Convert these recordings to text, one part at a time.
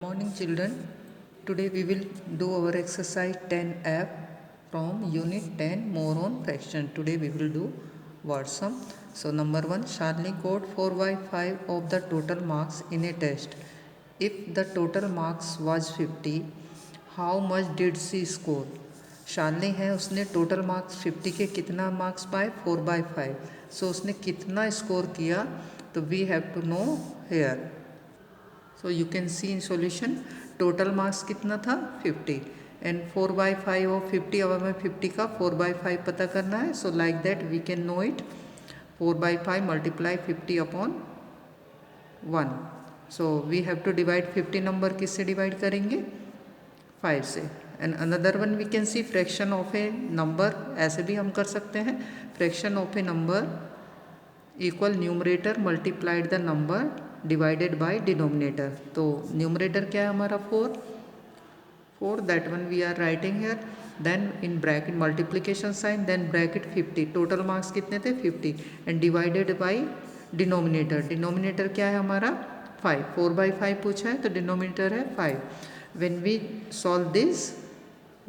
Morning children, today we will do our exercise 10F from unit 10 more on fraction. Today we will do word sum. So number 1, Shalini got 4 by 5 of the total marks in a test. If the total marks was 50, how much did she score? Shalini है, उसने total marks 50 के कितना marks पाए 4 by 5. सो उसने कितना score किया, तो we have to know here. So you can see in solution total marks कितना था 50 एंड 4 by 5 और 50. अब हमें 50 का 4 by 5 पता करना है. So like that we can know it. 4 by 5 multiply 50 upon 1. So we have to divide 50 number किससे डिवाइड करेंगे 5 से. And another one we can see fraction of a number. ऐसे भी हम कर सकते हैं. Fraction of a number equal numerator multiplied the number divided by denominator. तो न्यूमरेटर क्या है हमारा 4, that one we are writing here. Then in bracket multiplication sign, then bracket 50. Total marks कितने थे 50 and divided by denominator. Denominator क्या है हमारा 5. 4 by 5 पूछा है तो डिनोमिनेटर है 5. When we solve this,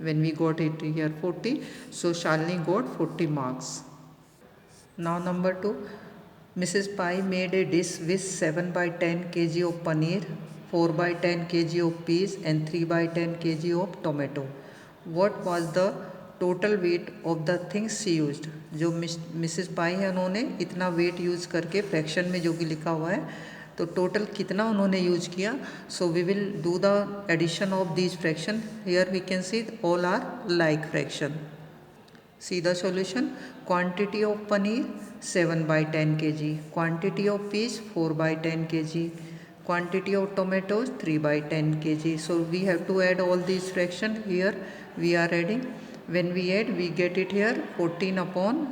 when we got it here 40, so Shalini got 40 marks. Now number 2, Mrs. Pai made a dish with 7 by 10 kg of paneer, 4 by 10 kg of peas and 3 by 10 kg of tomato. What was the total weight of the things she used. जो Mrs पाई है उन्होंने इतना wait use करके fraction में जो कि लिखा हुआ है, तो टोटल कितना उन्होंने यूज किया. So we will do the addition of these fraction. Here we can see all are like fraction. See the solution. Quantity of paneer 7 by 10 kg. Quantity of peas 4 by 10 kg. Quantity of tomatoes 3 by 10 kg. So we have to add all these fraction. Here we are adding. When we add, we get it here 14 upon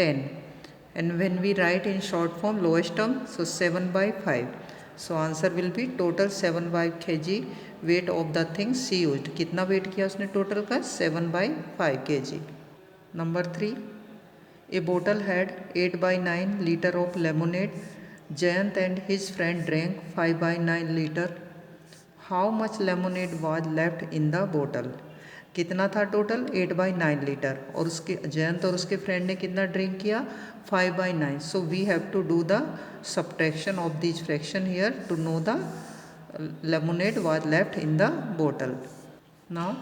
10. And when we write in short form lowest term, so 7 by 5. So answer will be total 7 by kg weight of the things she used. कितना wait किया उसने total का 7 by 5 kg. Number 3, a bottle had 8 by 9 liter of lemonade. Jayant and his friend drank 5 by 9 liter. How much lemonade was left in the bottle? कितना था total 8 by 9 litre. और उसके जयंत और उसके फ्रेंड ने कितना ड्रिंक किया 5 by 9. So we have to do the subtraction of this fraction here to know the lemonade was left in the bottle. Now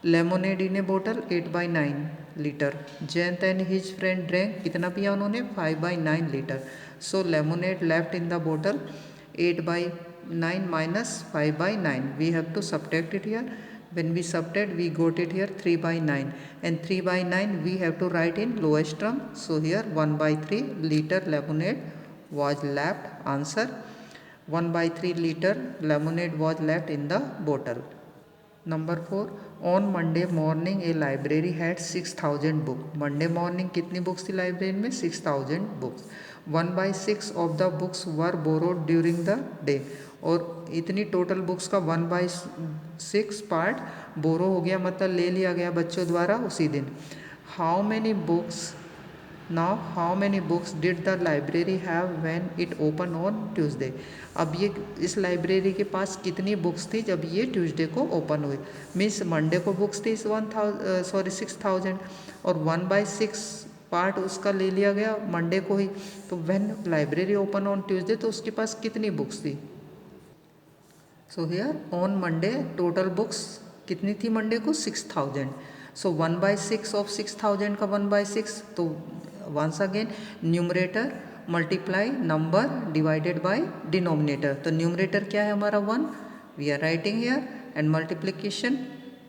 lemonade in a bottle 8 by 9 litre. Jayant and his friend drink कितना पिया उन्होंने 5 by 9 litre. So lemonade left in the bottle 8 by 9 minus 5 by 9. We have to subtract it here. When we subtract, we got it here 3 by 9, and 3 by 9 we have to write in lowest term. So here 1 by 3 liter lemonade was left. Answer 1 by 3 liter lemonade was left in the bottle. Number 4, on Monday morning a library had 6,000 books. Monday morning कितनी books थी library में 6,000 books. 1 by 6 of the books were borrowed during the day. और इतनी total books का 1 by 6 part बोरो हो गया, मतलब ले लिया गया बच्चों द्वारा उसी दिन. How many books now how many books did the library have when it open on Tuesday. अब ये इस लाइब्रेरी के पास कितनी बुक्स थी जब ये ट्यूसडे को ओपन हुई. मीन्स मंडे को बुक्स थी 6,000 और 1 by 6 पार्ट उसका ले लिया गया मंडे को ही. तो when library open on Tuesday तो उसके पास कितनी बुक्स थी. So here on Monday total books कितनी थी मंडे को 6,000. सो 1 by 6 ऑफ 6,000 का 1 by 6. तो once again numerator multiply number divided by denominator. तो न्यूमरेटर क्या है हमारा 1. We are writing here and multiplication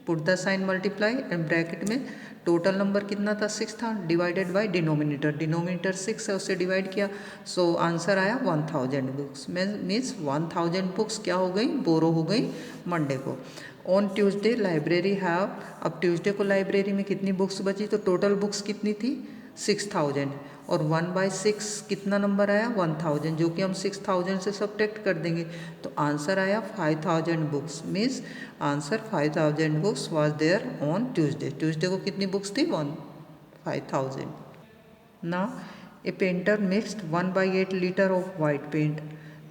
put the sign multiply and bracket में टोटल नंबर कितना था 6 था डिवाइडेड बाय डिनोमिनेटर. डिनोमिनेटर 6 है उससे डिवाइड किया. सो आंसर आया 1,000 बुक्स. मीन्स 1,000 बुक्स क्या हो गई बोरो हो गई मंडे को. On Tuesday library have. अब ट्यूसडे को लाइब्रेरी में कितनी बुक्स बची, तो टोटल बुक्स कितनी थी 6,000 और 1 by 6 कितना नंबर आया 1,000, जो कि हम 6,000 से सब्ट्रैक्ट कर देंगे. तो आंसर आया 5,000 books. Means answer 5,000 books was there on Tuesday. Tuesday को कितनी बुक्स थी 5,000. Now a painter mixed 1 by 8 liter of white paint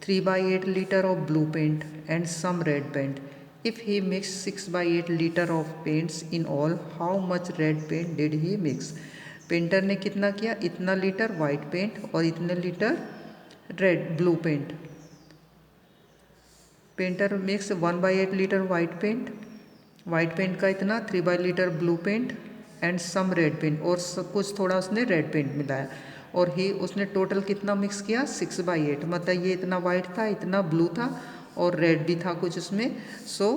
3/8 liter of blue paint and some red paint. If he mixed 6/8 liter of paints in all, how much red paint did he mix? Painter ने कितना किया? इतना litre white paint और इतने litre red blue paint. Painter mix 1/8 litre white paint का इतना, 3/8 litre blue paint and some red paint, और कुछ थोड़ा उसने रेड पेंट मिलाया. और उसने टोटल कितना मिक्स किया? 6/8. मतलब ये इतना वाइट था, इतना ब्लू था और रेड भी था कुछ उसमें. So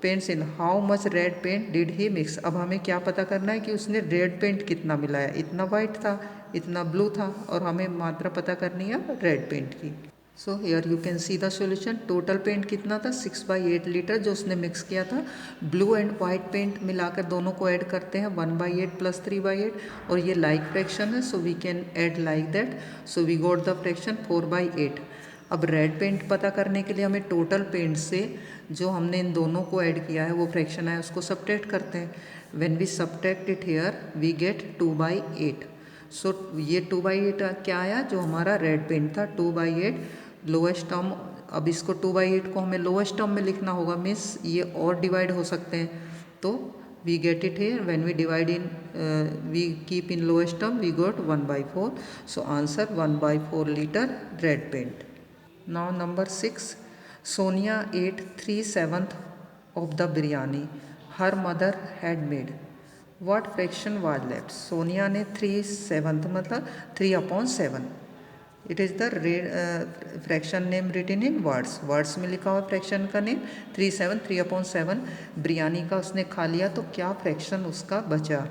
paints in how much red paint did he mix. अब हमें क्या पता करना है कि उसने रेड पेंट कितना मिलाया. इतना वाइट था, इतना ब्लू था, और हमें मात्रा पता करनी है रेड पेंट की. So here you can see the solution. Total paint कितना था? 6/8 लीटर जो उसने मिक्स किया था. ब्लू एंड वाइट पेंट मिलाकर दोनों को ऐड करते हैं, 1/8 प्लस 3/8, और ये लाइक फ्रैक्शन है, so we can add like that. So we got the fraction 4/8. अब रेड पेंट पता करने के लिए हमें टोटल पेंट से जो हमने इन दोनों को ऐड किया है वो फ्रैक्शन है उसको सब्ट्रैक्ट करते हैं. When we subtract it here we get 2/8. सो ये 2/8 क्या आया? जो हमारा रेड पेंट था 2/8 लोएस्ट टर्म. अब इसको 2/8 को हमें लोएस्ट टर्म में लिखना होगा, मीन्स ये और डिवाइड हो सकते हैं. तो we get it here when we divide in we keep in lowest term we got 1/4. So answer 1/4 litre red paint. Now number 6. Sonia ate 3/7 of the biryani her mother had made. What fraction was left? Sonia ने 3/7 मतलब 3/7. It is the fraction name written in words में लिखा हुआ fraction का name 3/7 biryani का उसने खा लिया, तो क्या फ्रैक्शन उसका बचा?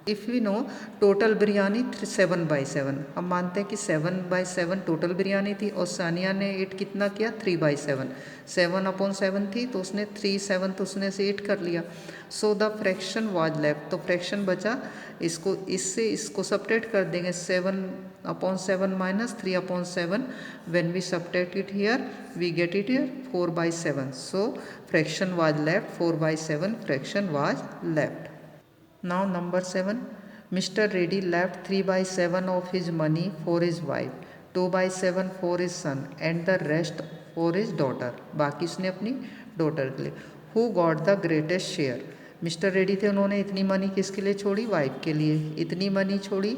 If we know total biryani 7/7, हम मानते हैं कि 7/7 टोटल बिरयानी थी और सानिया ने 8 कितना किया? 3/7. 7/7 थी तो उसने 3/7 उसने से 8 कर लिया. So the fraction was left, तो फ्रैक्शन बचा. इसको सब्ट्रैक्ट कर देंगे. 7/7 minus 3/7. When we subtract it here we get it here 4/7. So fraction was left 4/7 fraction was left. Now number 7. Mr. Reddy left 3/7 of his money for his wife, 2/7 for his son and the rest for his daughter. बाकी उसने अपनी daughter के लिए. Who got the greatest share? Mister ready थे, उन्होंने इतनी money किसके लिए छोड़ी? वाइफ के लिए. इतनी मनी छोड़ी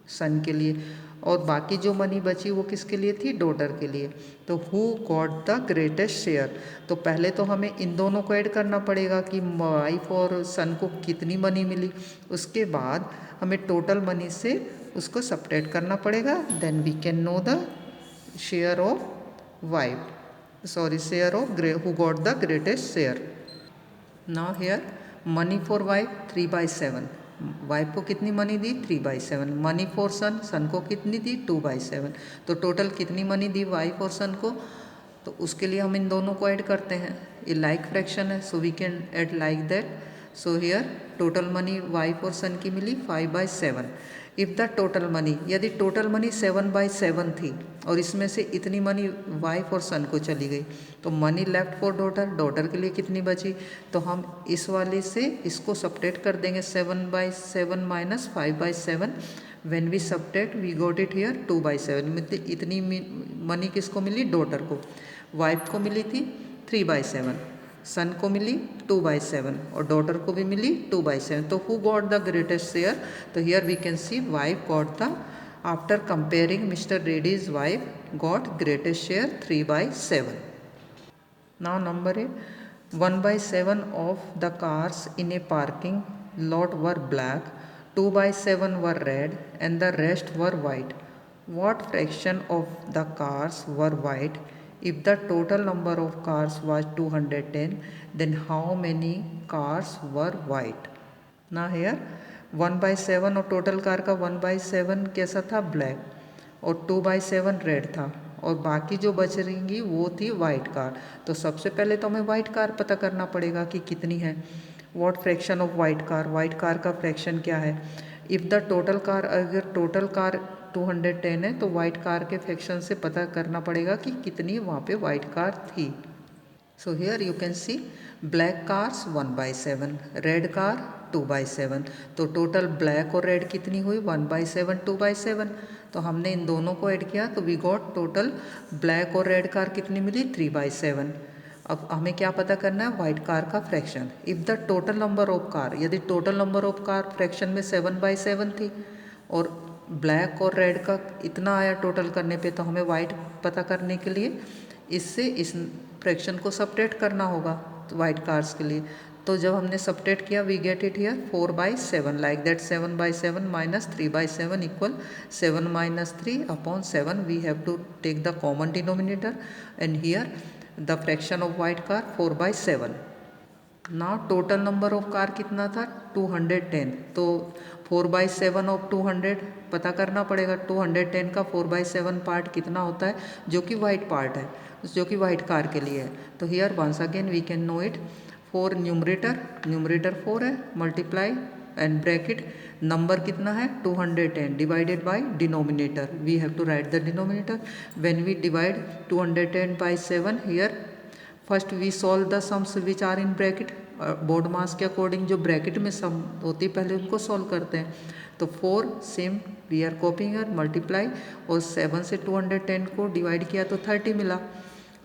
सन के लिए, और बाकी जो मनी बची वो किसके लिए थी? डॉटर के लिए. तो who got the greatest share. तो पहले तो हमें इन दोनों को ऐड करना पड़ेगा कि वाइफ और सन को कितनी मनी मिली. उसके बाद हमें टोटल मनी से उसको सब्ट्रैक्ट करना पड़ेगा. Then we can know the share of wife, share of who got the greatest share. Now here money for wife 3/7. Wife को कितनी मनी दी? 3/7. मनी फॉर सन को कितनी दी? 2/7. तो टोटल कितनी मनी दी वाइफ और सन को? तो उसके लिए हम इन दोनों को ऐड करते हैं. ये लाइक फ्रैक्शन है, so we can add like that. So here total money wife और सन की मिली 5/7. इफ़ द टोटल मनी, यदि टोटल मनी 7/7 थी और इसमें से इतनी मनी वाइफ और सन को चली गई, तो मनी लेफ्ट फॉर डॉटर के लिए कितनी बची? तो हम इस वाले से इसको सब्ट्रैक्ट कर देंगे. 7/7 minus 5/7. When we subtract we got it here 2/7. मतलब इतनी मनी किसको मिली? डॉटर को. वाइफ को मिली थी 3/7, सन को मिली 2/7 और डॉटर को भी मिली 2/7. तो who got the greatest share? तो here we can see wife got the, after comparing mister Reddy's wife got greatest share 3/7. Now number 8. 1/7 of the cars in a parking lot were black, 2/7 were red and the rest were white. What fraction of the cars were white? If the total number of cars was 210, then how many cars were white? Now here 1/7 और total car का 1/7 कैसा था? Black, और 2/7 red था, और बाकी जो बच रहेंगी वो थी वाइट कार. तो सबसे पहले तो हमें वाइट कार पता करना पड़ेगा कि कितनी है. What fraction of white car? White car का फ्रैक्शन क्या है? इफ़ द टोटल कार, अगर टोटल कार 210 है तो वाइट कार के फ्रैक्शन से पता करना पड़ेगा कि कितनी वहाँ पे वाइट कार थी. So here you can see black cars 1/7, red car 2/7. तो टोटल ब्लैक और रेड कितनी हुई 1/7 2/7. तो हमने इन दोनों को ऐड किया तो वी गॉट टोटल ब्लैक और रेड कार कितनी मिली 3/7. अब हमें क्या पता करना है वाइट कार का fraction. If the total number of car, यदि total number of car fraction में 7/7 थी और ब्लैक और रेड का इतना आया टोटल करने पे, तो हमें वाइट पता करने के लिए इससे इस फ्रैक्शन को सब्ट्रैक्ट करना होगा तो वाइट कार्स के लिए. तो जब हमने सब्ट्रैक्ट किया we get it here 4/7 like that. 7/7 minus 3/7 equal 7 minus 3 upon 7. We have to take the common denominator and here the fraction of white car 4/7. Now total number of car कितना था 210. तो 4/7 of 200 पता करना पड़ेगा. 210 का 4/7 part कितना होता है जो कि वाइट पार्ट है, जो कि वाइट कार के लिए है. तो here once again we can know it. 4 numerator 4 है, मल्टीप्लाई एंड ब्रैकेट नंबर कितना है 210 divided by denominator. We have to write the denominator. When we divide 210 by 7 here first we solve the sums which are in bracket. BODMAS के according जो bracket में सम होती है पहले उनको solve करते हैं. तो 4 same we are copying here multiply और 7 से 210 को डिवाइड किया तो 30 मिला.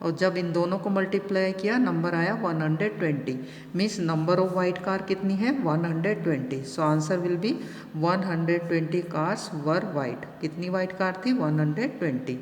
और जब इन दोनों को मल्टीप्लाई किया नंबर आया 120. Means number of white car कितनी है 120. So answer will be 120 cars were white. कितनी वाइट कार थी 120.